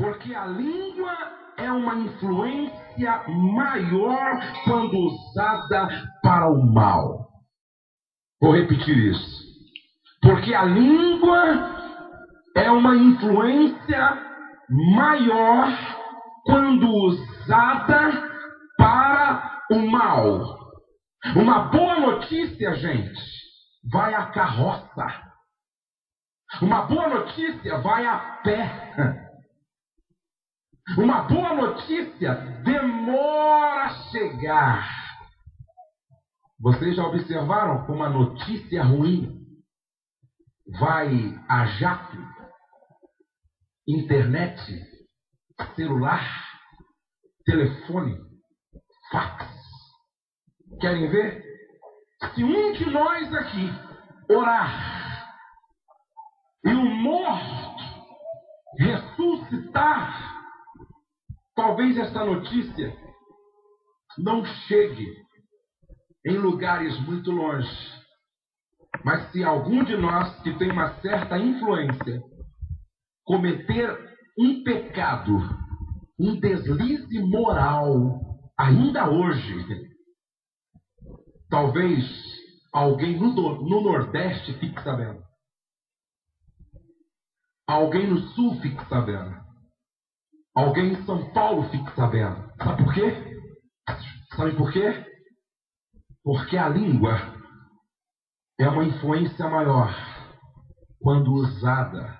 Porque a língua é uma influência maior quando usada para o mal. Vou repetir isso. Porque a língua é uma influência maior quando usada para o mal. Uma boa notícia, gente, vai a carroça. Uma boa notícia vai a pé. Uma boa notícia demora a chegar. Vocês já observaram como a notícia ruim vai a jato, internet, celular, telefone, fax? Querem ver? Se um de nós aqui orar e o morto ressuscitar, talvez essa notícia não chegue em lugares muito longe. Mas se algum de nós que tem uma certa influência cometer um pecado, um deslize moral, ainda hoje, talvez alguém no Nordeste fique sabendo. Alguém no Sul fique sabendo. Alguém em São Paulo fique sabendo. Sabe por quê? Sabe por quê? Porque a língua é uma influência maior quando usada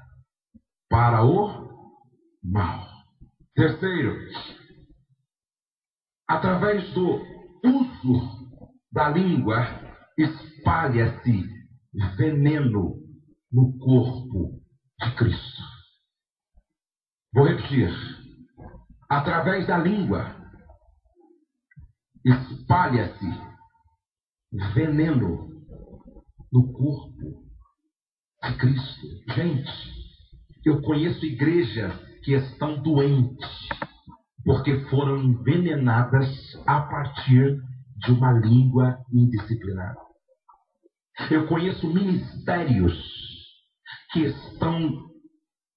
para o mal. Terceiro, através do uso da língua, espalha-se veneno no corpo de Cristo. Vou repetir. Através da língua, espalha-se veneno no corpo de Cristo. Gente, eu conheço igrejas que estão doentes porque foram envenenadas a partir de uma língua indisciplinada. Eu conheço ministérios que estão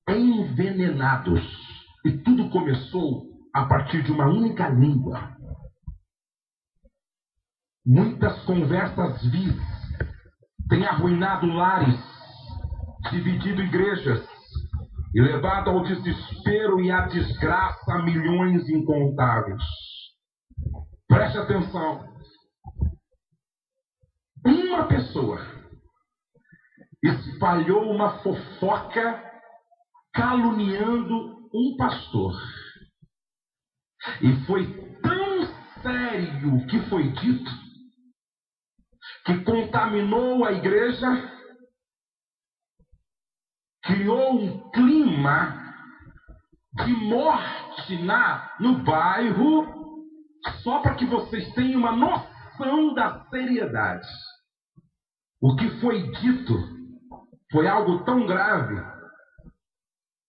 envenenados e tudo começou a partir de uma única língua. Muitas conversas vis têm arruinado lares, dividido igrejas e levado ao desespero e à desgraça milhões incontáveis. Preste atenção. Uma pessoa espalhou uma fofoca caluniando um pastor. E foi tão sério o que foi dito que contaminou a igreja, criou um clima de morte no bairro, só para que vocês tenham uma noção da seriedade. O que foi dito foi algo tão grave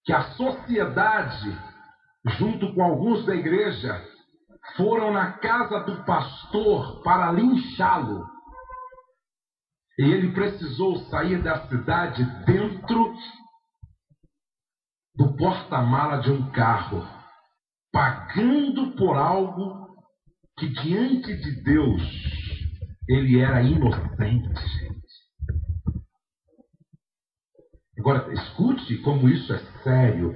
que a sociedade, junto com alguns da igreja, foram na casa do pastor para linchá-lo. E ele precisou sair da cidade dentro do porta-mala de um carro, pagando por algo que diante de Deus ele era inocente. Agora, escute como isso é sério.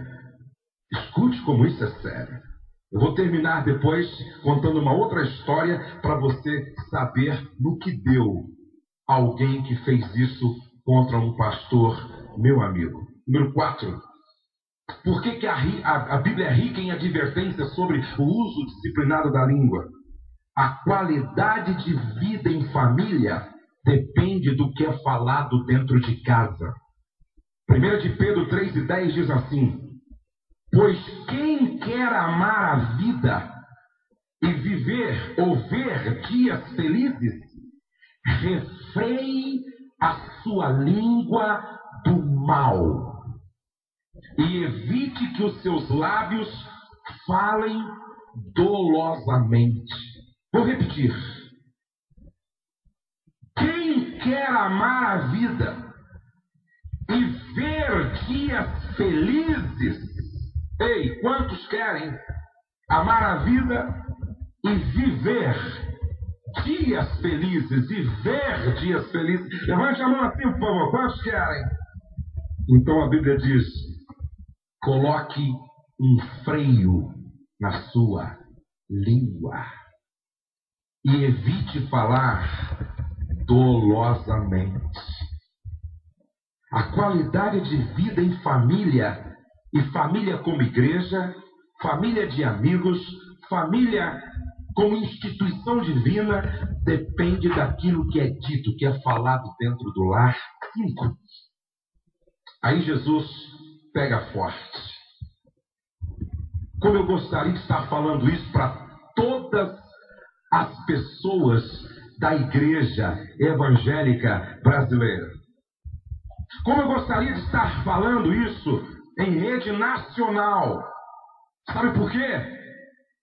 Escute como isso é sério. Eu vou terminar depois contando uma outra história para você saber no que deu alguém que fez isso contra um pastor, meu amigo. Número 4. Por que a Bíblia é rica em advertências sobre o uso disciplinado da língua? A qualidade de vida em família depende do que é falado dentro de casa. 1 de Pedro 3:10 diz assim: pois quem quer amar a vida e viver ou ver dias felizes, refreie a sua língua do mal e evite que os seus lábios falem dolosamente. Vou repetir. Quem quer amar a vida e ver dias felizes, Ei, quantos querem amar a vida e viver dias felizes? E ver dias felizes. Levante a mão assim, por favor. Quantos querem? Então a Bíblia diz: coloque um freio na sua língua e evite falar dolosamente. A qualidade de vida em família, e família como igreja, família de amigos, família como instituição divina, depende daquilo que é dito, que é falado dentro do lar. 5. Aí Jesus pega forte. Como eu gostaria de estar falando isso para todas as pessoas da igreja evangélica brasileira. Como eu gostaria de estar falando isso em rede nacional. Sabe por quê?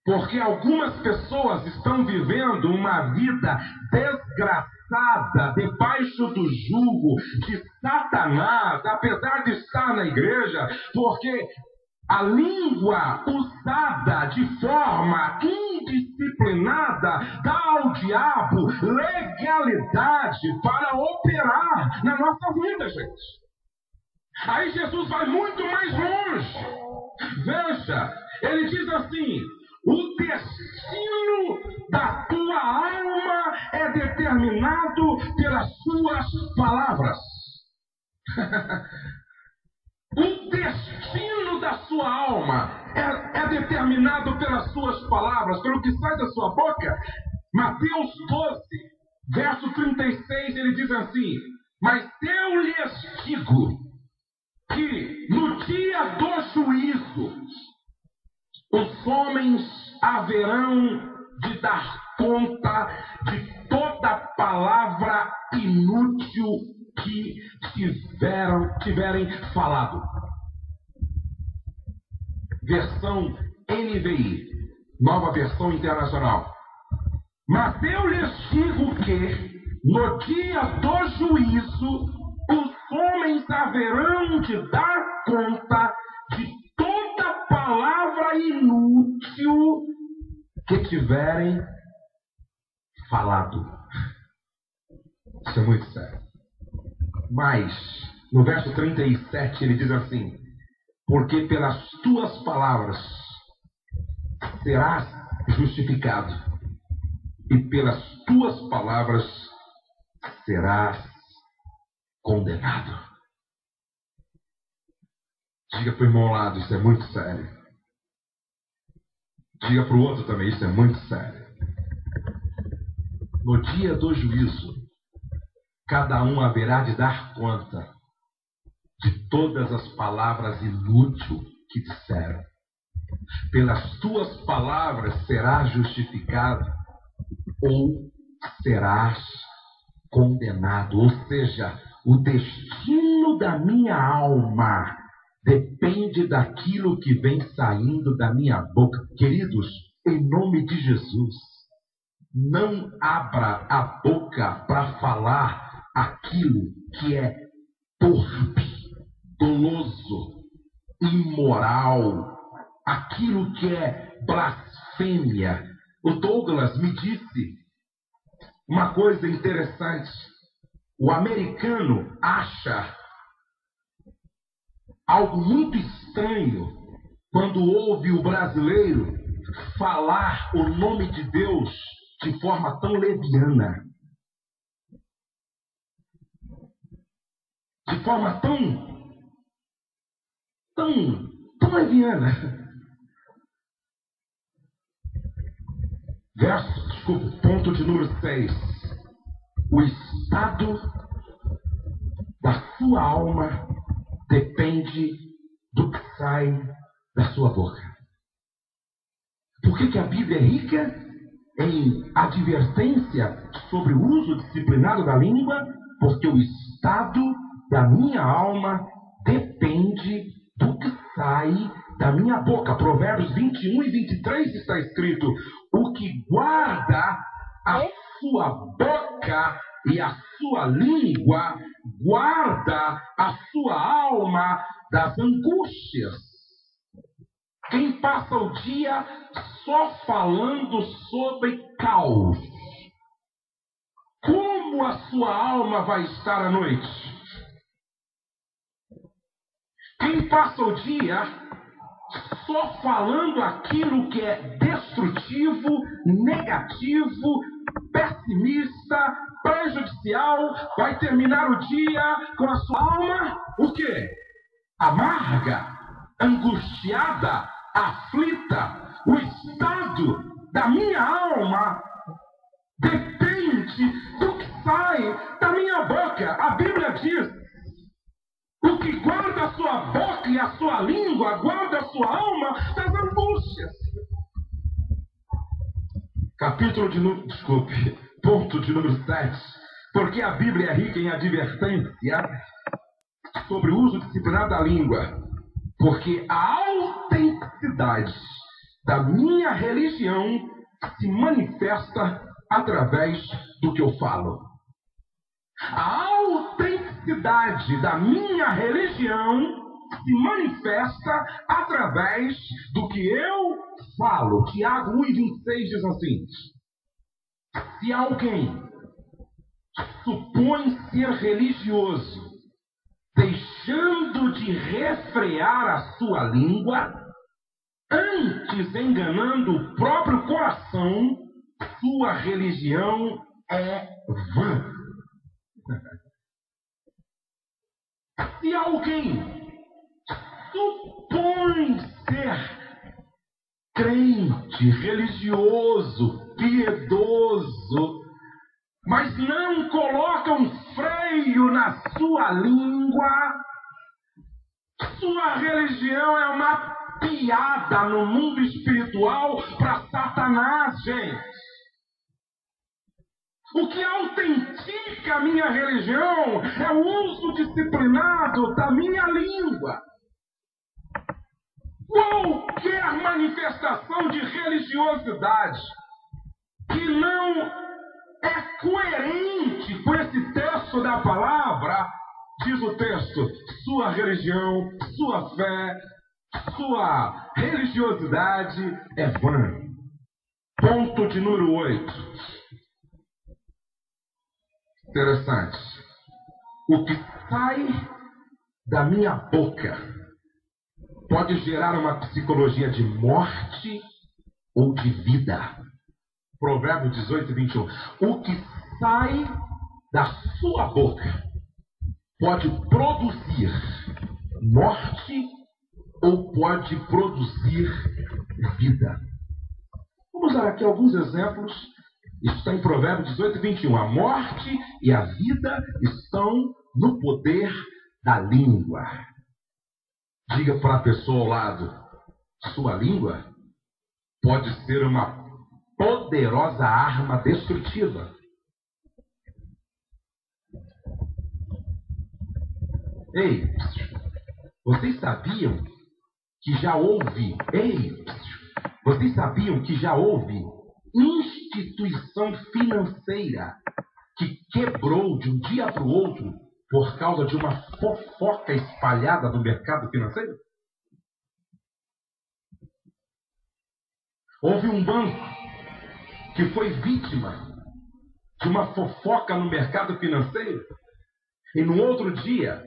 Porque algumas pessoas estão vivendo uma vida desgraçada, debaixo do jugo de Satanás, apesar de estar na igreja, porque a língua usada de forma indisciplinada dá ao diabo legalidade para operar na nossa vida, gente. Aí Jesus vai muito mais longe. Veja, ele diz assim: o destino da tua alma é determinado pelas suas palavras. O destino da sua alma é determinado pelas suas palavras, pelo que sai da sua boca. Mateus 12, verso 36, ele diz assim: mas eu lhes digo que no dia do juízo os homens haverão de dar conta de toda palavra inútil que tiverem falado. Versão NVI, Nova Versão Internacional. Mas eu lhes digo que no dia do juízo os homens haverão de dar conta de toda palavra inútil que tiverem falado. Isso é muito sério. Mas, no verso 37, ele diz assim: porque pelas tuas palavras serás justificado, e pelas tuas palavras serás condenado. Diga para o irmão ao lado: isso é muito sério. Diga para o outro também: isso é muito sério. No dia do juízo, cada um haverá de dar conta de todas as palavras inúteis que disseram. Pelas tuas palavras serás justificado ou serás condenado. Ou seja, o destino da minha alma depende daquilo que vem saindo da minha boca. Queridos, em nome de Jesus, não abra a boca para falar aquilo que é torpe, doloso, imoral, aquilo que é blasfêmia. O Douglas me disse uma coisa interessante. O americano acha algo muito estranho quando ouve o brasileiro falar o nome de Deus de forma tão leviana, de forma tão leviana. Ponto de número 6. O estado da sua alma depende do que sai da sua boca. Por que a Bíblia é rica em advertência sobre o uso disciplinado da língua? Porque o estado da minha alma depende do que sai da minha boca. Provérbios 21 e 23 está escrito: o que guarda a sua boca e a sua língua guarda a sua alma das angústias. Quem passa o dia só falando sobre caos, como a sua alma vai estar à noite? Quem passa o dia só falando aquilo que é destrutivo, negativo, pessimista, prejudicial, vai terminar o dia com a sua alma, o quê? Amarga, angustiada, aflita. O estado da minha alma depende do que sai da minha boca. A Bíblia diz: o que guarda a sua boca e a sua língua, guarda a sua alma das angústias. Ponto de número 7. Porque a Bíblia é rica em advertência sobre o uso disciplinado da língua. Porque a autenticidade da minha religião se manifesta através do que eu falo. A autenticidade da minha religião se manifesta através do que eu falo. Tiago 1,26 diz assim: se alguém supõe ser religioso, deixando de refrear a sua língua, antes enganando o próprio coração, sua religião é vã. Se alguém supõe ser crente, religioso, piedoso, mas não coloca um freio na sua língua, sua religião é uma piada no mundo espiritual para Satanás, gente. O que autentica a minha religião é o uso disciplinado da minha língua. Qualquer manifestação de religiosidade que não é coerente com esse texto da palavra, diz o texto, sua religião, sua fé, sua religiosidade é vã. Ponto de número 8. Interessante. O que sai da minha boca pode gerar uma psicologia de morte ou de vida. Provérbios 18, 21. O que sai da sua boca pode produzir morte ou pode produzir vida. Vamos dar aqui alguns exemplos. Está em Provérbios 18, 21. A morte e a vida estão no poder da língua. Diga para a pessoa ao lado: sua língua pode ser uma poderosa arma destrutiva. Ei, vocês sabiam que já houve instituição financeira que quebrou de um dia para o outro por causa de uma fofoca espalhada no mercado financeiro? Houve um banco que foi vítima de uma fofoca no mercado financeiro e no outro dia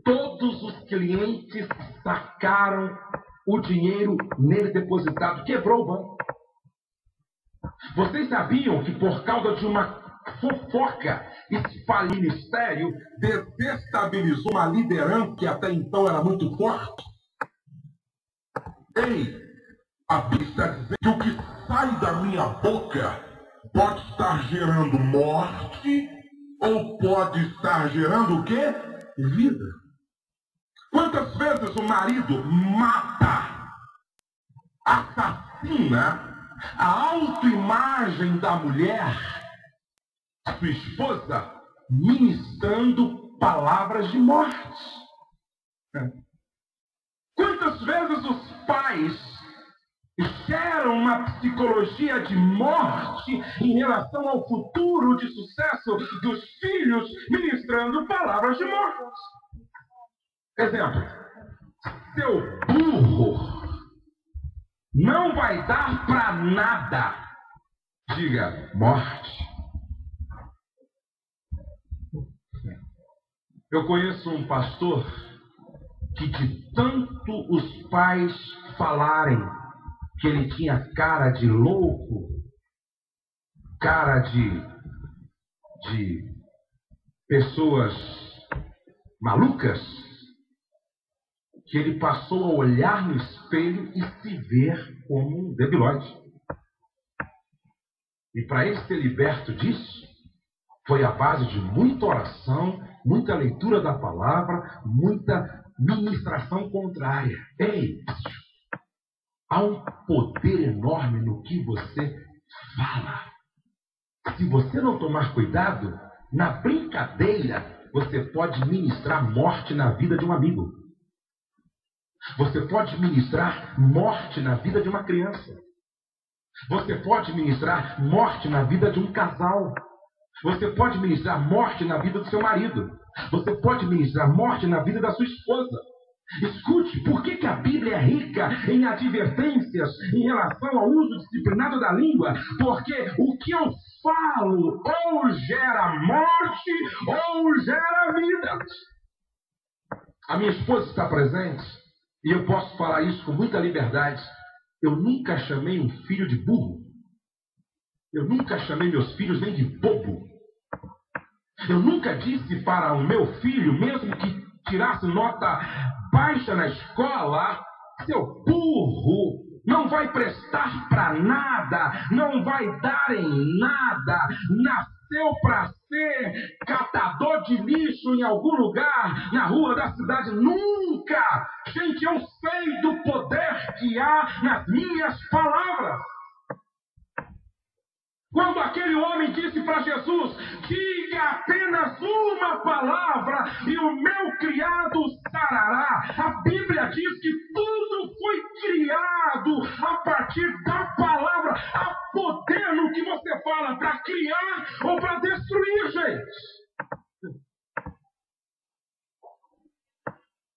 todos os clientes sacaram o dinheiro nele depositado. Quebrou o banco. Vocês sabiam que por causa de uma fofoca, o ministério desestabilizou uma liderança que até então era muito forte? Ei, a Bíblia está dizendo que o que sai da minha boca pode estar gerando morte ou pode estar gerando o quê? Vida. Quantas vezes o marido mata, assassina a autoimagem da mulher, sua esposa, ministrando palavras de morte? Quantas vezes os pais geram uma psicologia de morte em relação ao futuro de sucesso dos filhos, ministrando palavras de morte? Exemplo: seu burro, não vai dar para nada. Diga, morte. Eu conheço um pastor que de tanto os pais falarem que ele tinha cara de louco, cara de pessoas malucas, que ele passou a olhar no espelho e se ver como um debilóide. E para ele ser liberto disso, foi a base de muita oração, muita leitura da palavra, muita ministração contrária. Ei, há um poder enorme no que você fala. Se você não tomar cuidado, na brincadeira, você pode ministrar morte na vida de um amigo. Você pode ministrar morte na vida de uma criança. Você pode ministrar morte na vida de um casal. Você pode ministrar morte na vida do seu marido. Você pode ministrar morte na vida da sua esposa. Escute, por que a Bíblia é rica em advertências em relação ao uso disciplinado da língua? Porque o que eu falo ou gera morte ou gera vida. A minha esposa está presente e eu posso falar isso com muita liberdade. Eu nunca chamei um filho de burro. Eu nunca chamei meus filhos nem de bobo. Eu nunca disse para o meu filho, mesmo que tirasse nota baixa na escola, seu burro, não vai prestar para nada, não vai dar em nada, nasceu para ser catador de lixo em algum lugar, na rua da cidade, nunca! Gente, eu sei do poder que há nas minhas palavras. Quando aquele homem disse para Jesus, diga apenas uma palavra e o meu criado sarará. A Bíblia diz que tudo foi criado a partir da palavra. Há poder no que você fala para criar ou para destruir, gente.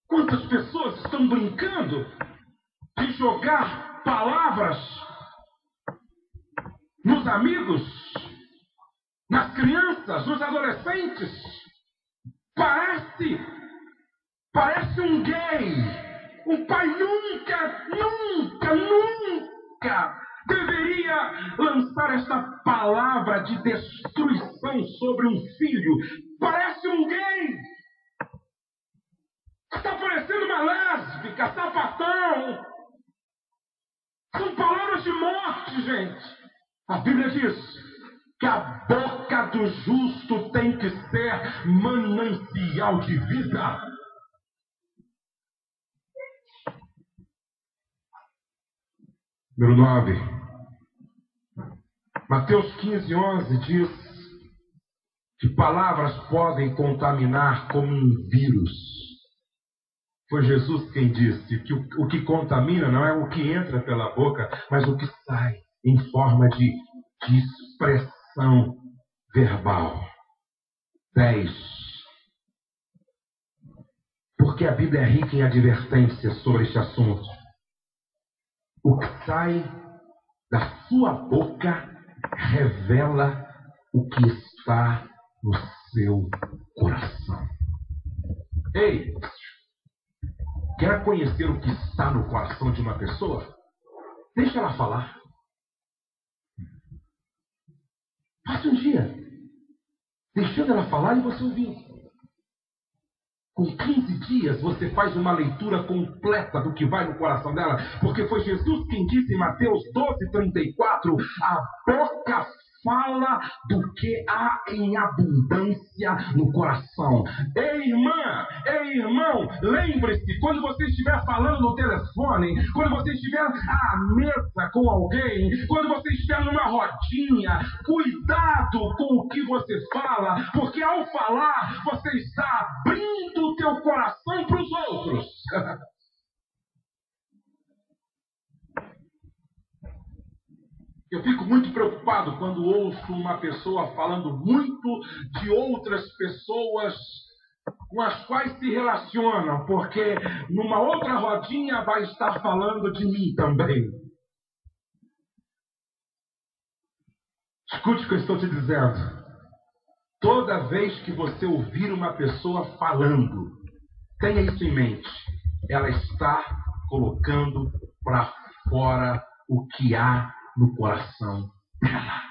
Quantas pessoas estão brincando de jogar palavras nos amigos, nas crianças, nos adolescentes? Parece um gay. Um pai nunca deveria lançar esta palavra de destruição sobre um filho. Parece um gay. Está parecendo uma lésbica, sapatão. São palavras de morte, gente. A Bíblia diz que a boca do justo tem que ser manancial de vida. Número 9. Mateus 15:11 diz que palavras podem contaminar como um vírus. Foi Jesus quem disse que o que contamina não é o que entra pela boca, mas o que sai em forma de expressão verbal. 10. Porque a Bíblia é rica em advertências sobre este assunto. O que sai da sua boca revela o que está no seu coração. Ei, quer conhecer o que está no coração de uma pessoa? Deixa ela falar. Passe um dia deixando ela falar e você ouvir. Com 15 dias você faz uma leitura completa do que vai no coração dela, porque foi Jesus quem disse em Mateus 12:34, a boca fala do que há em abundância no coração. Ei, irmã, ei, irmão, lembre-se, quando você estiver falando no telefone, quando você estiver à mesa com alguém, quando você estiver numa rodinha, cuidado com o que você fala, porque ao falar, você está abrindo o teu coração para os outros. Eu fico muito preocupado quando ouço uma pessoa falando muito de outras pessoas com as quais se relacionam, porque numa outra rodinha vai estar falando de mim também. Escute o que eu estou te dizendo. Toda vez que você ouvir uma pessoa falando, tenha isso em mente. Ela está colocando para fora o que há no coração dela.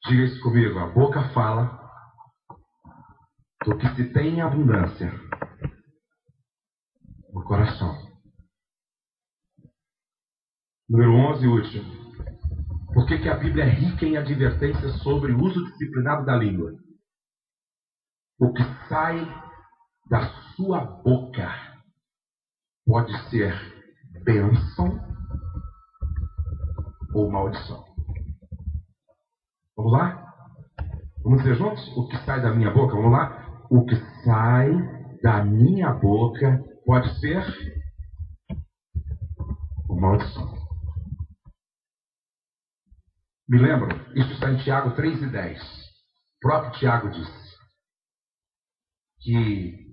Diga isso comigo. A boca fala do que se tem em abundância no coração. Número 11 e último. Por que a Bíblia é rica em advertências sobre o uso disciplinado da língua? O que sai da sua boca pode ser bênção ou maldição. Vamos lá? Vamos dizer juntos? O que sai da minha boca? Vamos lá? O que sai da minha boca pode ser ou maldição. Me lembram? Isso está em Tiago 3:10. O próprio Tiago disse que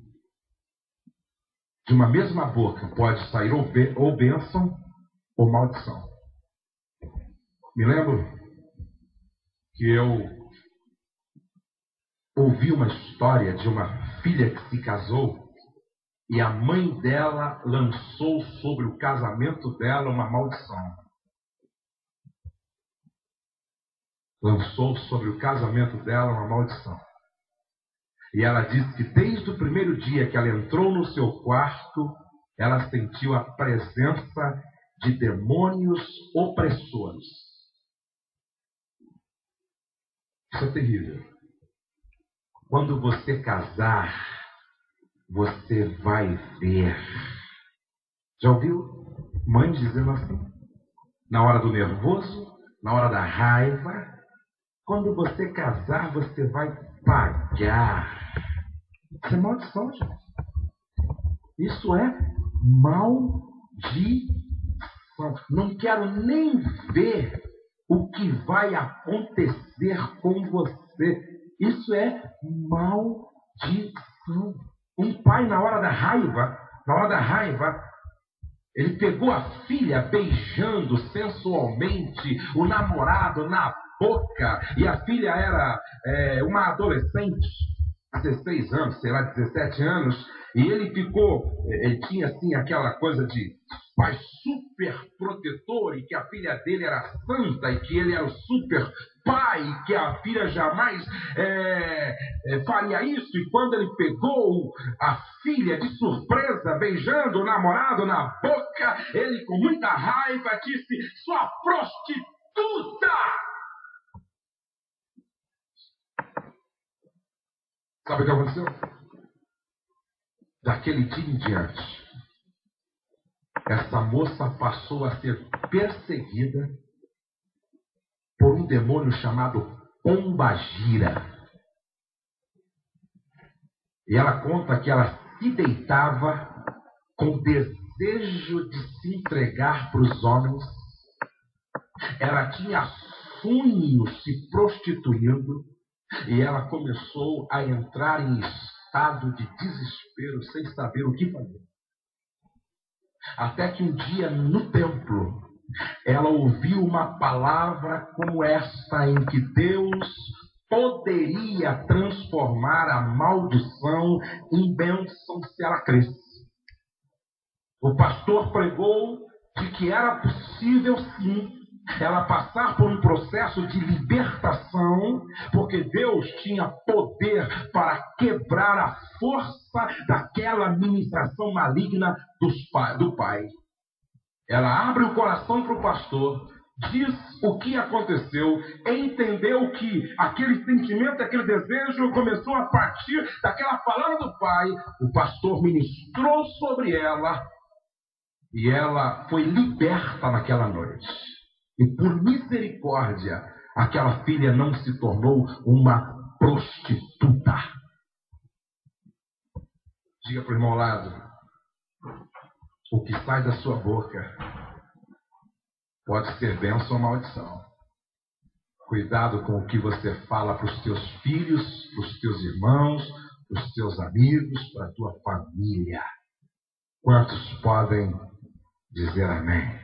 de uma mesma boca pode sair ou bênção ou maldição. Me lembro que eu ouvi uma história de uma filha que se casou e a mãe dela lançou sobre o casamento dela uma maldição. Lançou sobre o casamento dela uma maldição. E ela disse que desde o primeiro dia que ela entrou no seu quarto, ela sentiu a presença de demônios opressores. Isso é terrível. Quando você casar, você vai ver. Já ouviu mães dizendo assim? Na hora do nervoso, na hora da raiva, quando você casar, você vai pagar. Isso é maldição, gente. Isso é maldição. Não quero nem ver o que vai acontecer com você. Isso é maldição. Um pai, na hora da raiva, ele pegou a filha beijando sensualmente o namorado na boca. E a filha era uma adolescente, 16 anos, sei lá, 17 anos. E ele tinha assim aquela coisa de pai super protetor, e que a filha dele era santa, e que ele era o super pai, e que a filha jamais faria isso. E quando ele pegou a filha de surpresa, beijando o namorado na boca, ele com muita raiva disse: sua prostituta! Sabe o que aconteceu? Daquele dia em diante, essa moça passou a ser perseguida por um demônio chamado Pombagira. E ela conta que ela se deitava com desejo de se entregar para os homens. Ela tinha sonhos se prostituindo e ela começou a entrar em estado de desespero, sem saber o que fazer. Até que um dia, no templo, ela ouviu uma palavra como esta, em que Deus poderia transformar a maldição em bênção se ela cresce. O pastor pregou de que era possível, sim, ela passar por um processo de libertação, porque Deus tinha poder para quebrar a força daquela ministração maligna do pai. Ela abre o coração para o pastor, diz o que aconteceu, entendeu que aquele sentimento, aquele desejo começou a partir daquela palavra do pai. O pastor ministrou sobre ela e ela foi liberta naquela noite. E por misericórdia, aquela filha não se tornou uma prostituta. Diga para o irmão ao lado: o que sai da sua boca pode ser bênção ou maldição. Cuidado com o que você fala para os teus filhos, para os teus irmãos, para os teus amigos, para a tua família. Quantos podem dizer amém?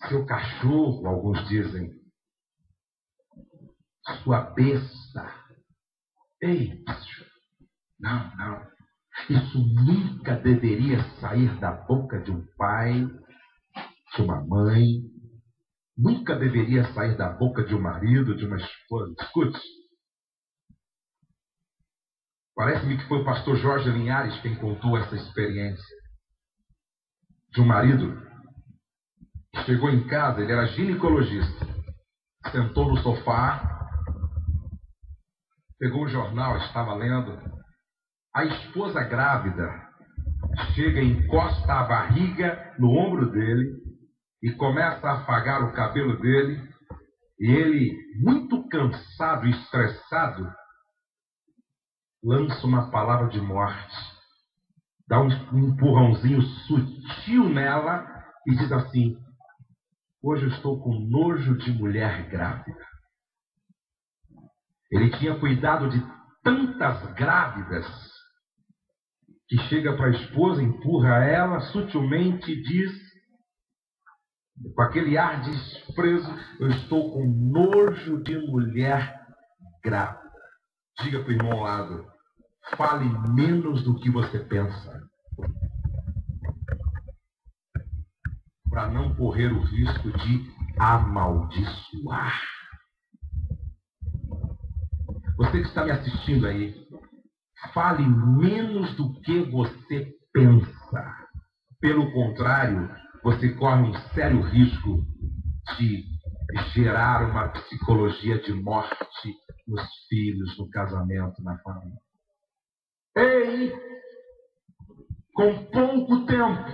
seu cachorro, alguns dizem, sua besta. Ei, não, não. Isso nunca deveria sair da boca de um pai, de uma mãe. Nunca deveria sair da boca de um marido, de uma esposa. Escute. Parece-me que foi o pastor Jorge Linhares quem contou essa experiência. De um marido que chegou em casa, ele era ginecologista. Sentou no sofá, pegou o jornal, estava lendo. A esposa grávida chega e encosta a barriga no ombro dele e começa a afagar o cabelo dele. E ele, muito cansado e estressado, lança uma palavra de morte. Dá um empurrãozinho sutil nela e diz assim: hoje eu estou com nojo de mulher grávida. Ele tinha cuidado de tantas grávidas que chega para a esposa, empurra ela sutilmente e diz, com aquele ar de desprezo: eu estou com nojo de mulher grávida. Diga para o irmão ao lado: fale menos do que você pensa, para não correr o risco de amaldiçoar. Você que está me assistindo aí, fale menos do que você pensa. Pelo contrário, você corre um sério risco de gerar uma psicologia de morte nos filhos, no casamento, na família. Ei, com pouco tempo,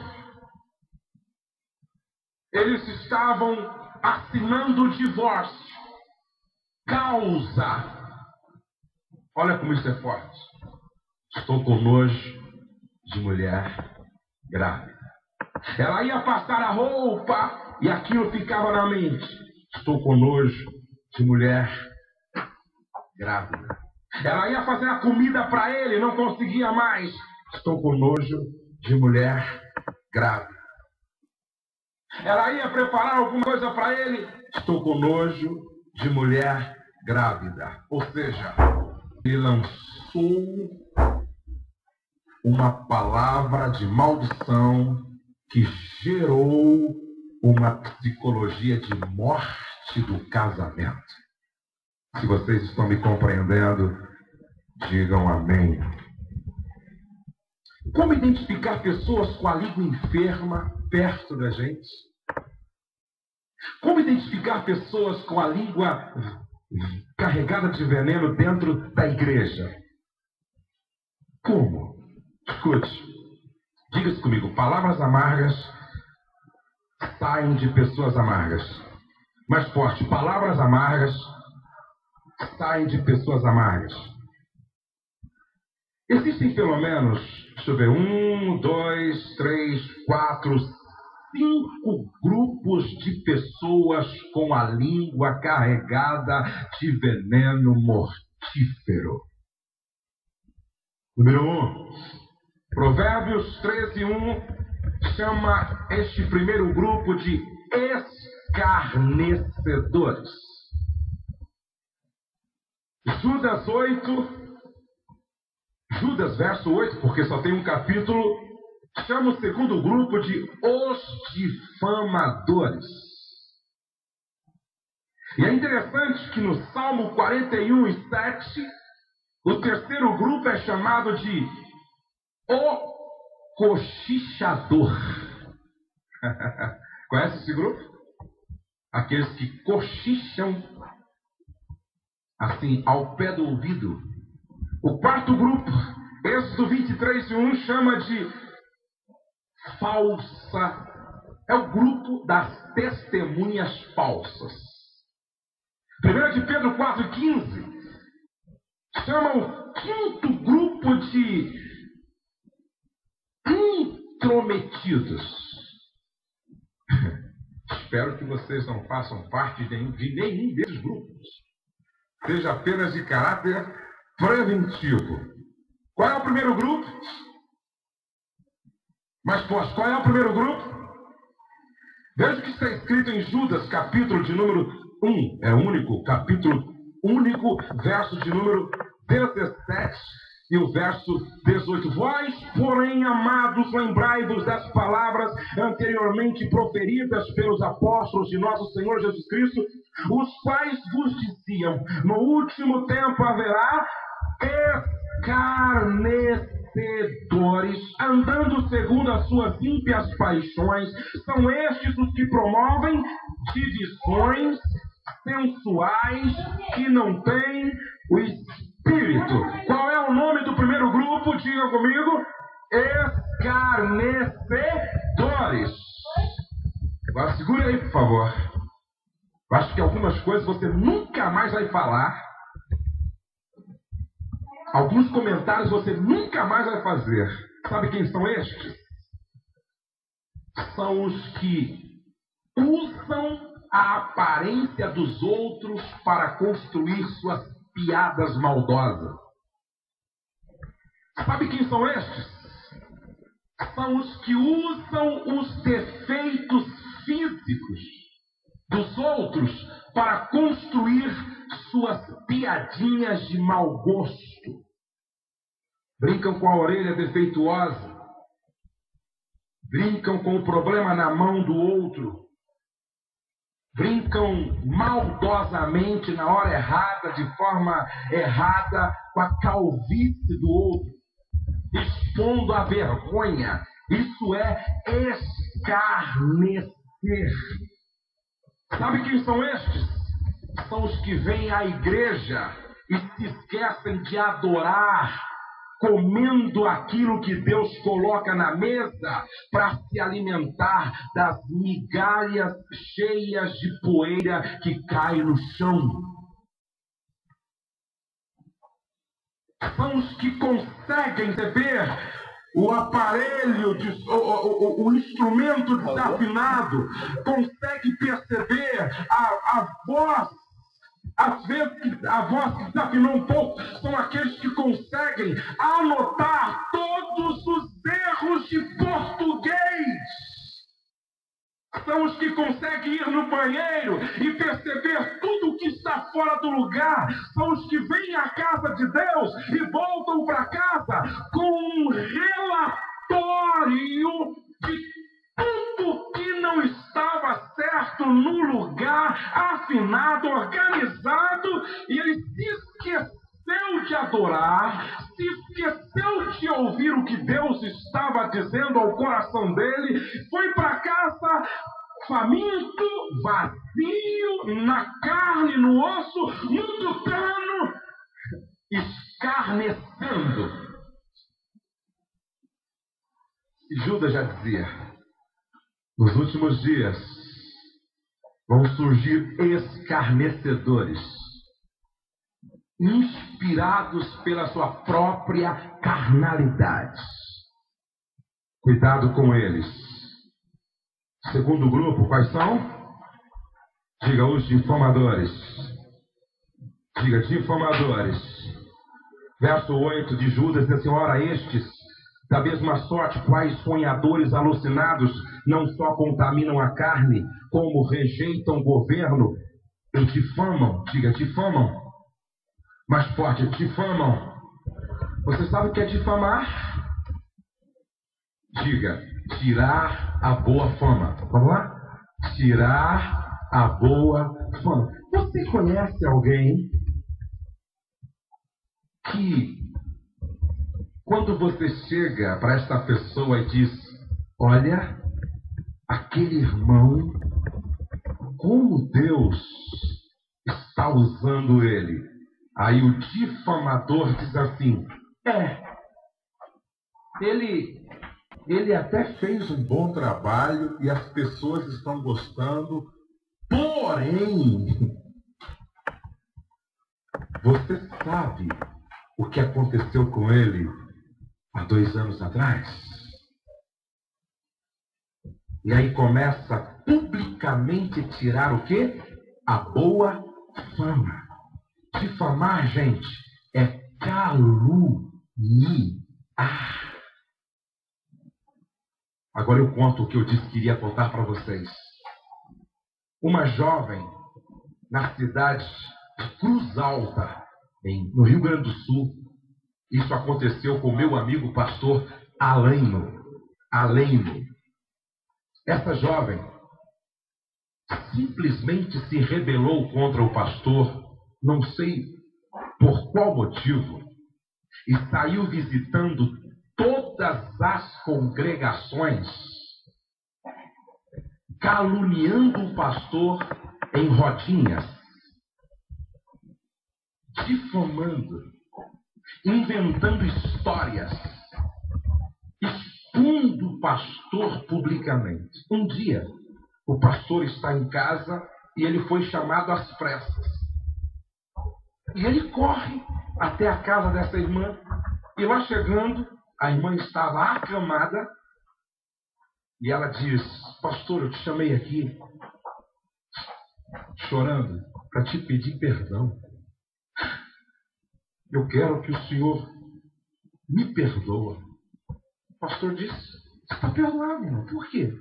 eles estavam assinando o divórcio. Causa. Olha como isso é forte. Estou com nojo de mulher grávida. Ela ia passar a roupa e aquilo ficava na mente. Estou com nojo de mulher grávida. Ela ia fazer a comida para ele, não conseguia mais. Estou com nojo de mulher grávida. Ela ia preparar alguma coisa para ele. Estou com nojo de mulher grávida. Ou seja, ele lançou uma palavra de maldição que gerou uma psicologia de morte do casamento. Se vocês estão me compreendendo, digam amém. Como identificar pessoas com a língua enferma perto da gente? Como identificar pessoas com a língua carregada de veneno dentro da igreja? Como? Escute, diga-se comigo: palavras amargas saem de pessoas amargas. Mais forte: palavras amargas saem de pessoas amargas. Existem pelo menos, deixa eu ver, 1, 2, 3, 4, 5 grupos de pessoas com a língua carregada de veneno mortífero. Número 1. Provérbios 13:1 chama este primeiro grupo de escarnecedores. Judas, verso 8, porque só tem um capítulo, chama o segundo grupo de os difamadores. E é interessante que no Salmo 41:7, o terceiro grupo é chamado de o cochichador. Conhece esse grupo? Aqueles que cochicham assim, ao pé do ouvido. O quarto grupo, Êxodo 23:1, chama de falsa. É o grupo das testemunhas falsas. 1 de Pedro 4:15 chama o quinto grupo de intrometidos. Espero que vocês não façam parte de nenhum desses grupos. Seja apenas de caráter preventivo. Qual é o primeiro grupo? Mais forte, qual é o primeiro grupo? Veja o que está escrito em Judas, capítulo de número 1. É único, capítulo único, verso de número 17 e o verso 18. Vós, porém, amados, lembrai-vos das palavras anteriormente proferidas pelos apóstolos de nosso Senhor Jesus Cristo, os quais vos diziam: no último tempo haverá escarnecedores, andando segundo as suas ímpias paixões. São estes os que promovem divisões sensuais, que não têm o Espírito. Qual é o nome do primeiro grupo? Diga comigo: escarnecedores. Agora segura aí, por favor. Eu acho que algumas coisas você nunca mais vai falar. Alguns comentários você nunca mais vai fazer. Sabe quem são estes? São os que usam a aparência dos outros para construir suas piadas maldosas. Sabe quem são estes? São os que usam os defeitos físicos dos outros para construir suas piadinhas de mau gosto. Brincam com a orelha defeituosa. Brincam com o problema na mão do outro. Brincam maldosamente na hora errada, de forma errada, com a calvície do outro, expondo a vergonha. Isso é escarnecer. Sabe quem são estes? São os que vêm à igreja e se esquecem de adorar, comendo aquilo que Deus coloca na mesa para se alimentar das migalhas cheias de poeira que cai no chão. São os que conseguem ver o aparelho, o instrumento desafinado, consegue perceber a voz. Às vezes a voz que desafinou um pouco são aqueles que conseguem anotar todos os erros de português. São os que conseguem ir no banheiro e perceber tudo o que está fora do lugar. São os que vêm à casa de Deus e voltam para casa com um relatório de tudo que não estava certo no lugar, afinado, organizado, e ele se esqueceu de adorar, se esqueceu de ouvir o que Deus estava dizendo ao coração dele, foi para casa faminto, vazio, na carne, no osso, no tutano, escarnecendo. E Judas já dizia: nos últimos dias vão surgir escarnecedores, inspirados pela sua própria carnalidade. Cuidado com eles. Segundo grupo, quais são? Diga: os difamadores. Diga: difamadores. Verso 8 de Judas diz assim: ora, estes, da mesma sorte, quais sonhadores alucinados, não só contaminam a carne, como rejeitam o governo e difamam. Diga: difamam. Mais forte: difamam. Você sabe o que é difamar? Diga: tirar a boa fama. Vamos lá? Tirar a boa fama. Você conhece alguém que, quando você chega para esta pessoa e diz: olha, aquele irmão, como Deus está usando ele? Aí o difamador diz assim: ele até fez um bom trabalho e as pessoas estão gostando, porém, você sabe o que aconteceu com ele há 2 anos atrás? E aí começa publicamente tirar o quê? A boa fama. Difamar, gente, é caluniar. Agora eu conto o que eu disse que iria contar para vocês. uma jovem na cidade de Cruz Alta, no Rio Grande do Sul. Isso aconteceu com meu amigo pastor Alaino. Essa jovem simplesmente se rebelou contra o pastor, não sei por qual motivo, e saiu visitando todas as congregações, caluniando o pastor em rodinhas, difamando, inventando histórias, expondo o pastor publicamente. Um dia, o pastor está em casa e ele foi chamado às pressas. E ele corre até a casa dessa irmã. E lá chegando, a irmã estava acamada. E ela diz: pastor, eu te chamei aqui chorando para te pedir perdão. Eu quero que o senhor me perdoa. O pastor disse: você está perdoado, irmão. Por quê?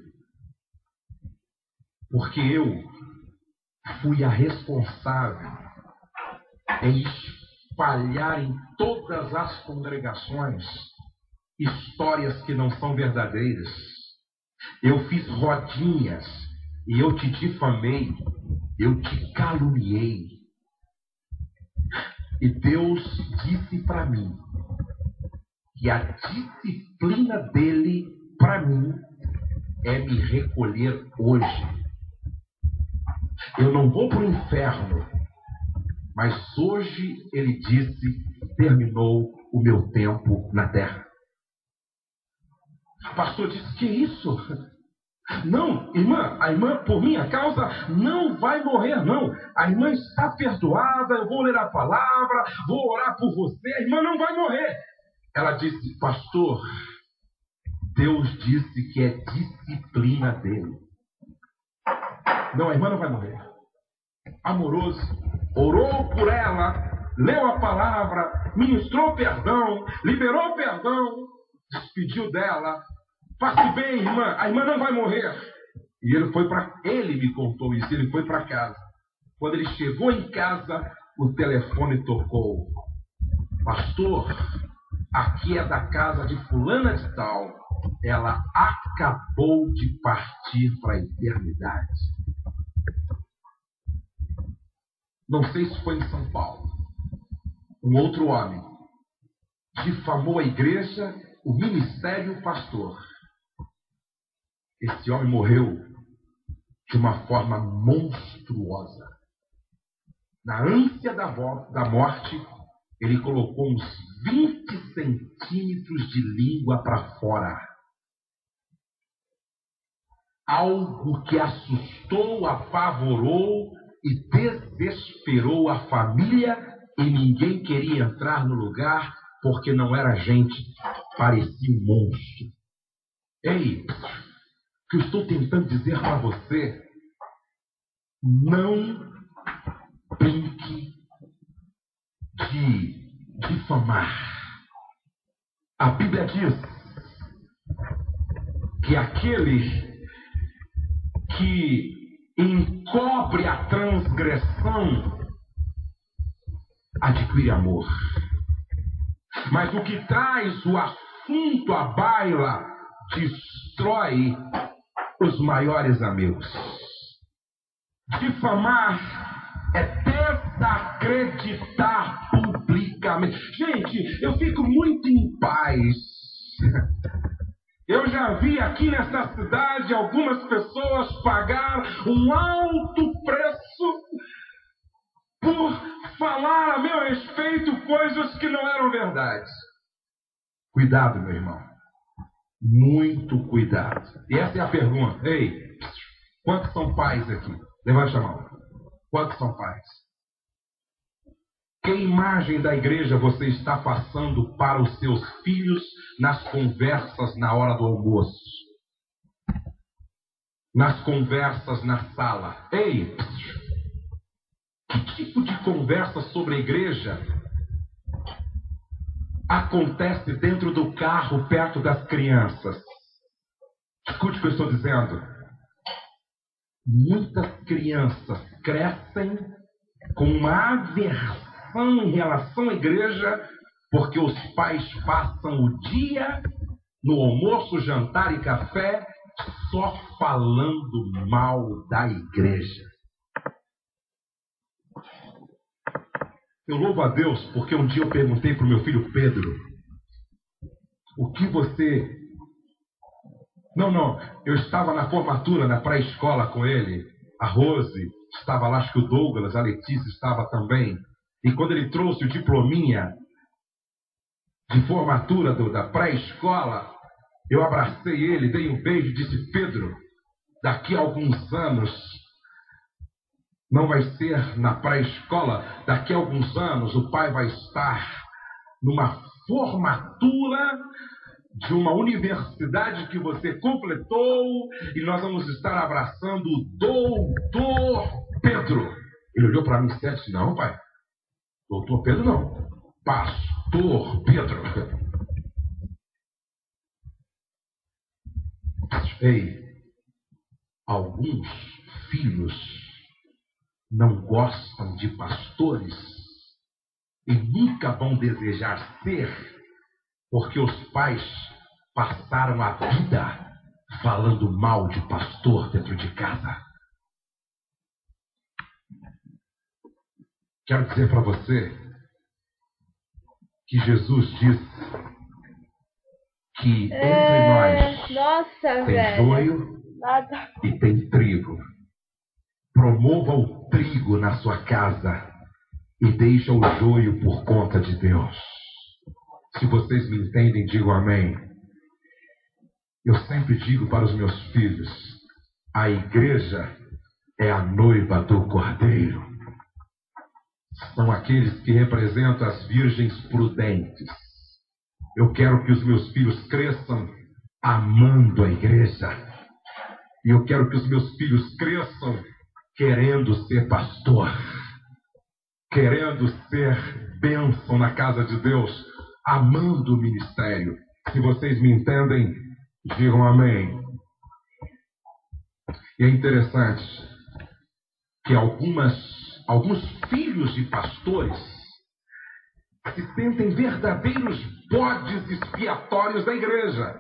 Porque eu fui a responsável em espalhar em todas as congregações histórias que não são verdadeiras. Eu fiz rodinhas e eu te difamei, eu te caluniei. E Deus disse para mim que a disciplina dele para mim é me recolher hoje. Eu não vou para o inferno, mas hoje, ele disse, terminou o meu tempo na terra. O pastor disse: que isso? Não, irmã, a irmã, por minha causa, não vai morrer, não. A irmã está perdoada, eu vou ler a palavra, vou orar por você, a irmã não vai morrer. Ela disse: pastor, Deus disse que é disciplina dele. Não, a irmã não vai morrer. Amoroso, orou por ela, leu a palavra, ministrou perdão, liberou perdão, despediu dela. Passe bem, irmã, a irmã não vai morrer. E ele me contou isso, ele foi para casa. Quando ele chegou em casa, o telefone tocou. Pastor, aqui é da casa de fulana de tal. Ela acabou de partir para a eternidade. Não sei se foi em São Paulo. Um outro homem difamou a igreja, o ministério e o pastor. Esse homem morreu de uma forma monstruosa. Na ânsia da morte, ele colocou uns 20 centímetros de língua para fora. Algo que assustou, apavorou e desesperou a família, e ninguém queria entrar no lugar porque não era gente, parecia um monstro. Ei, o que eu estou tentando dizer para você: não brinque de difamar. A Bíblia diz que aquele que encobre a transgressão adquire amor. Mas o que traz o assunto à baila destrói os maiores amigos. Difamar é desacreditar publicamente. Gente, eu fico muito em paz. Eu já vi aqui nesta cidade algumas pessoas pagar um alto preço por falar a meu respeito coisas que não eram verdade. Cuidado, meu irmão. Muito cuidado. E essa é a pergunta. Ei, quantos são pais aqui? Levante a mão. Quantos são pais? Que imagem da igreja você está passando para os seus filhos nas conversas na hora do almoço? Nas conversas na sala? Ei, que tipo de conversa sobre a igreja acontece dentro do carro, perto das crianças? Escute o que eu estou dizendo. muitas crianças crescem com uma aversão em relação à igreja, porque os pais passam o dia no almoço, jantar e café só falando mal da igreja. Eu louvo a Deus porque um dia eu perguntei para o meu filho Pedro, o que você... Não, eu estava na formatura, na pré-escola com ele, a Rose estava lá, acho que o Douglas, a Letícia estava também, e quando ele trouxe o diplominha de formatura da pré-escola, eu abracei ele, dei um beijo e disse, Pedro, daqui a alguns anos, não vai ser na pré-escola, daqui a alguns anos o pai vai estar numa formatura de uma universidade que você completou e nós vamos estar abraçando o doutor Pedro. Ele olhou para mim e disse, não, pai, doutor Pedro não, pastor Pedro. Ei, alguns filhos não gostam de pastores e nunca vão desejar ser, porque os pais passaram a vida falando mal de pastor dentro de casa. Quero dizer para você que Jesus disse que entre nós tem joio e tem trigo. Promova o trigo na sua casa e deixa o joio por conta de Deus. Se vocês me entendem, digam amém. Eu sempre digo para os meus filhos, a igreja é a noiva do Cordeiro. São aqueles que representam as virgens prudentes. Eu quero que os meus filhos cresçam amando a igreja. E eu quero que os meus filhos cresçam querendo ser pastor, querendo ser bênção na casa de Deus, amando o ministério. Se vocês me entendem, digam amém. E é interessante que alguns filhos de pastores se sentem verdadeiros bodes expiatórios da igreja.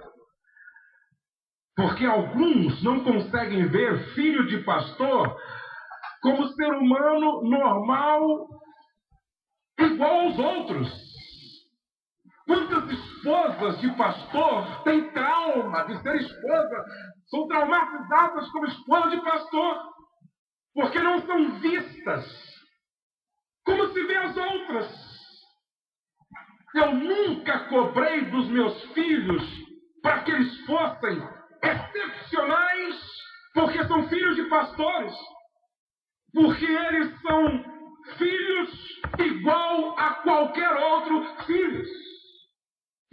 Porque alguns não conseguem ver filho de pastor como ser humano normal, igual aos outros. Quantas esposas de pastor têm trauma de ser esposa, são traumatizadas como esposa de pastor, porque não são vistas como se vê as outras. Eu nunca cobrei dos meus filhos para que eles fossem excepcionais, porque são filhos de pastores, porque eles são filhos igual a qualquer outro filho.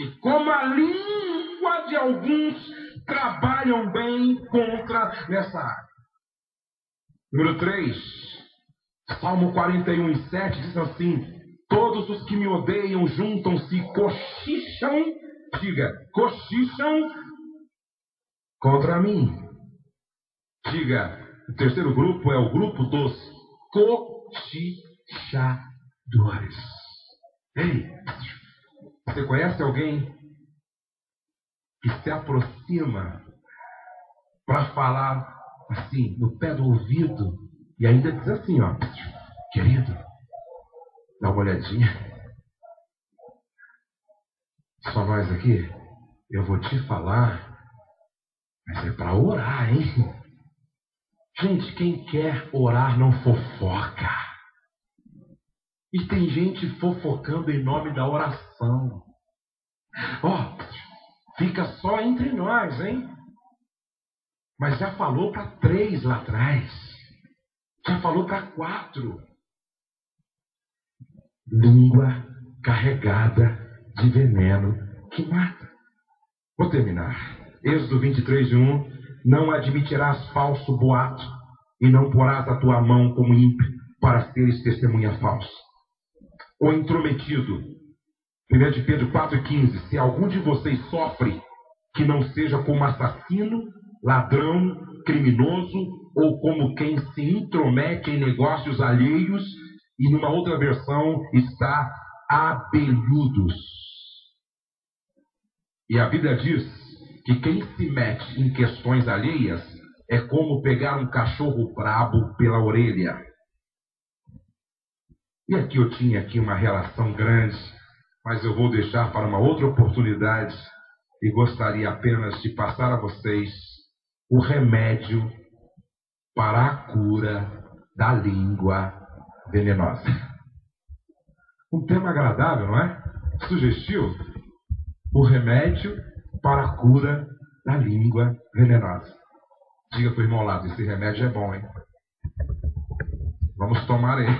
E como a língua de alguns trabalham bem contra nessa área. Número 3, Salmo 41:7 diz assim, todos os que me odeiam juntam-se e cochicham, cochicham contra mim. Diga, o terceiro grupo é o grupo dos cochichadores. Ei, você conhece alguém que se aproxima para falar assim, no pé do ouvido, e ainda diz assim, ó, querido, dá uma olhadinha. Só nós aqui, eu vou te falar, mas é para orar, hein? Gente, quem quer orar não fofoca. E tem gente fofocando em nome da oração. Ó, fica só entre nós, hein? Mas já falou para 3 lá atrás. Já falou para 4. Língua carregada de veneno que mata. Vou terminar. Êxodo 23:1. Não admitirás falso boato e não porás a tua mão como ímpio para seres testemunha falsa. O intrometido. 1 de Pedro 4:15. Se algum de vocês sofre, que não seja como assassino, ladrão, criminoso ou como quem se intromete em negócios alheios, e numa outra versão está abelhudos. E a Bíblia diz que quem se mete em questões alheias é como pegar um cachorro brabo pela orelha. E aqui eu tinha aqui uma relação grande, mas eu vou deixar para uma outra oportunidade e gostaria apenas de passar a vocês o remédio para a cura da língua venenosa. Um tema agradável, não é? Sugestivo. O remédio para a cura da língua venenosa. Diga para o irmão ao lado, esse remédio é bom, hein? Vamos tomar ele.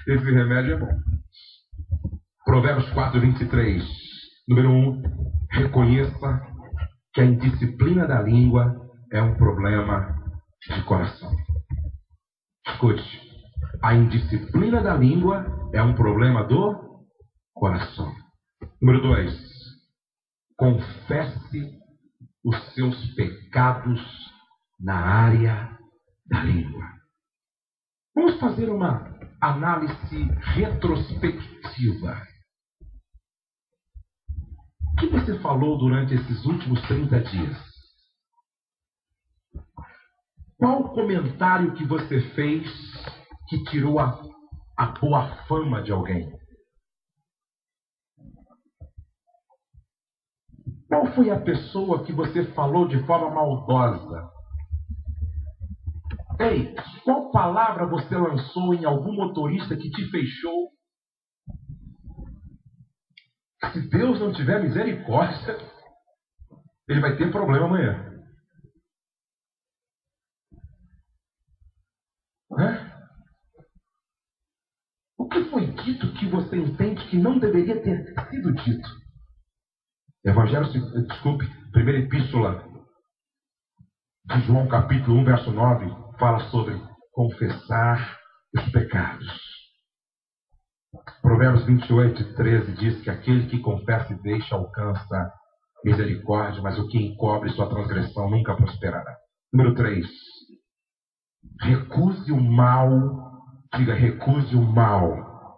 Esse remédio é bom. Provérbios 4:23. Número 1. Reconheça que a indisciplina da língua é um problema de coração. Escute. A indisciplina da língua é um problema do coração. Número 2. Confesse os seus pecados na área da língua. Vamos fazer uma análise retrospectiva. O que você falou durante esses últimos 30 dias? Qual o comentário que você fez que tirou a boa fama de alguém? Qual foi a pessoa que você falou de forma maldosa? Ei, qual palavra você lançou em algum motorista que te fechou? Se Deus não tiver misericórdia, ele vai ter problema amanhã. O que foi dito que você entende que não deveria ter sido dito? Primeira epístola de João, capítulo 1, verso 9, fala sobre confessar os pecados. Provérbios 28:13 diz que aquele que confessa e deixa alcança misericórdia, mas o que encobre sua transgressão nunca prosperará. Número 3. Recuse o mal, diga recuse o mal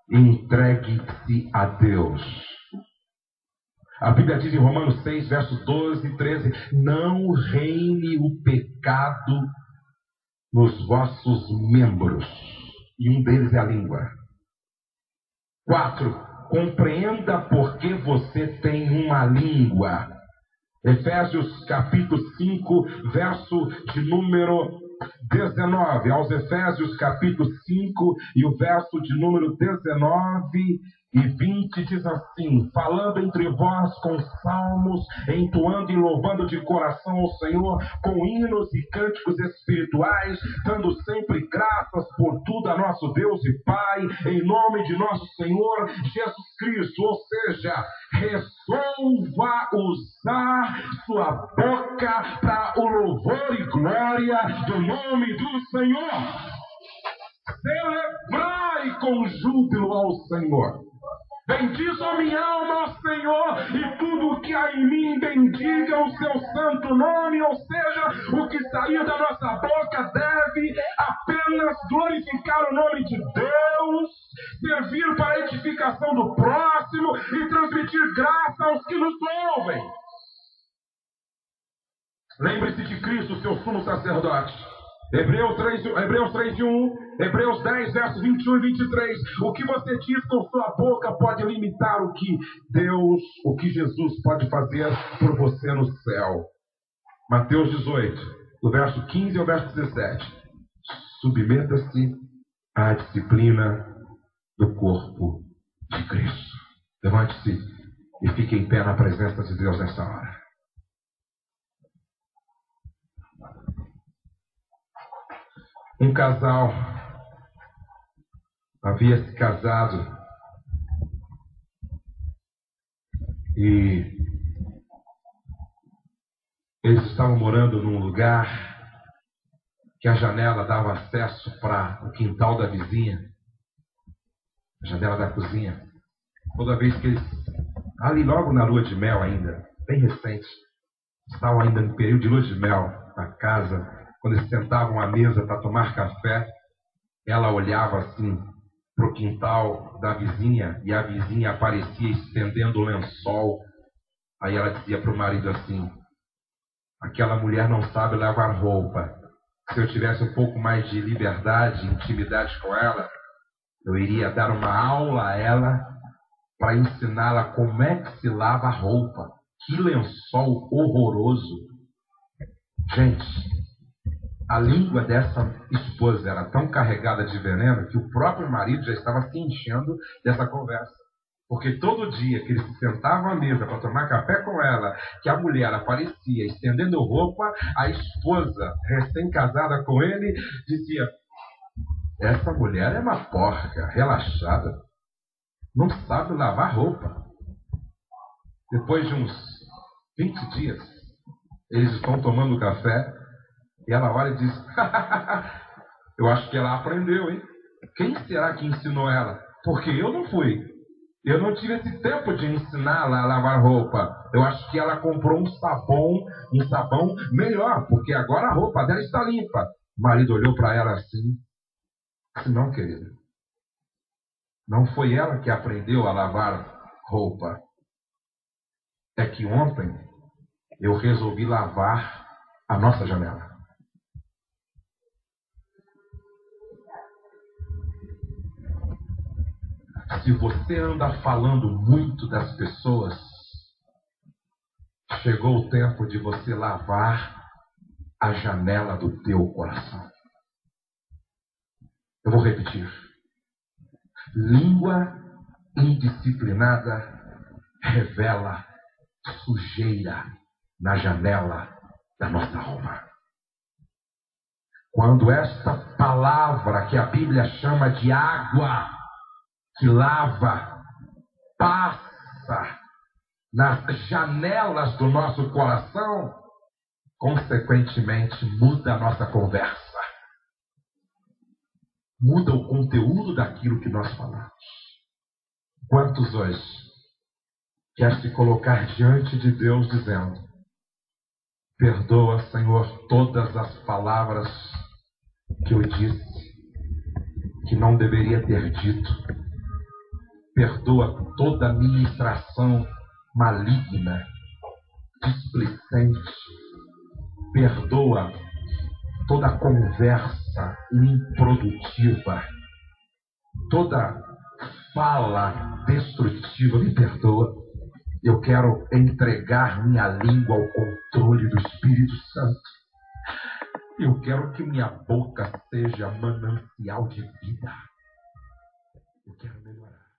e entregue-se a Deus. A Bíblia diz em Romanos 6, versos 12 e 13, não reine o pecado nos vossos membros. E um deles é a língua. 4. Compreenda por que você tem uma língua. Efésios capítulo 5, verso de número 19. Aos Efésios capítulo 5 e o verso de número 19 e 20 diz assim: falando entre vós com salmos, entoando e louvando de coração ao Senhor, com hinos e cânticos espirituais, dando sempre graças por tudo a nosso Deus e Pai, em nome de nosso Senhor Jesus Cristo. Ou seja, resolva usar sua boca para o louvor e glória do nome do Senhor. Celebrai com júbilo ao Senhor. Bendiz a minha alma ao Senhor, e tudo o que há em mim bendiga o seu santo nome. Ou seja, o que sair da nossa boca deve apenas glorificar o nome de Deus, servir para a edificação do próximo e transmitir graça aos que nos ouvem. Lembre-se de Cristo, seu sumo sacerdote. Hebreus 3:1, Hebreus 10, versos 21 e 23. O que você diz com sua boca pode limitar o que Jesus pode fazer por você no céu. Mateus 18, do verso 15 ao verso 17. Submeta-se à disciplina do corpo de Cristo. Levante-se e fique em pé na presença de Deus nessa hora. Um casal havia se casado e eles estavam morando num lugar que a janela dava acesso para o quintal da vizinha, a janela da cozinha. Toda vez que eles, ali logo na lua de mel ainda, bem recente, estavam ainda no período de lua de mel na casa, quando eles sentavam à mesa para tomar café, ela olhava assim para o quintal da vizinha e a vizinha aparecia estendendo o lençol. Aí ela dizia para o marido assim: aquela mulher não sabe lavar roupa. Se eu tivesse um pouco mais de liberdade e intimidade com ela, eu iria dar uma aula a ela para ensiná-la como é que se lava a roupa. Que lençol horroroso. Gente, a língua dessa esposa era tão carregada de veneno que o próprio marido já estava se enchendo dessa conversa. Porque todo dia que eles se sentavam à mesa para tomar café com ela, que a mulher aparecia estendendo roupa, a esposa, recém-casada com ele, dizia: essa mulher é uma porca, relaxada, não sabe lavar roupa. Depois de uns 20 dias, eles estão tomando café e ela olha e diz: eu acho que ela aprendeu, hein? Quem será que ensinou ela? Porque eu não fui. Eu não tive esse tempo de ensiná-la a lavar roupa. Eu acho que ela comprou um sabão melhor, porque agora a roupa dela está limpa. O marido olhou para ela assim: não, querida. Não foi ela que aprendeu a lavar roupa. É que ontem eu resolvi lavar a nossa janela. Se você anda falando muito das pessoas, chegou o tempo de você lavar a janela do teu coração. Eu vou repetir. Língua indisciplinada revela sujeira na janela da nossa alma. Quando esta palavra que a Bíblia chama de água, que lava, passa nas janelas do nosso coração, consequentemente muda a nossa conversa. Muda o conteúdo daquilo que nós falamos. Quantos hoje quer se colocar diante de Deus dizendo: perdoa, Senhor, todas as palavras que eu disse que não deveria ter dito. Perdoa toda a ministração maligna, displicente. Perdoa toda a conversa improdutiva, toda fala destrutiva. Me perdoa. Eu quero entregar minha língua ao controle do Espírito Santo. Eu quero que minha boca seja manancial de vida. Eu quero melhorar.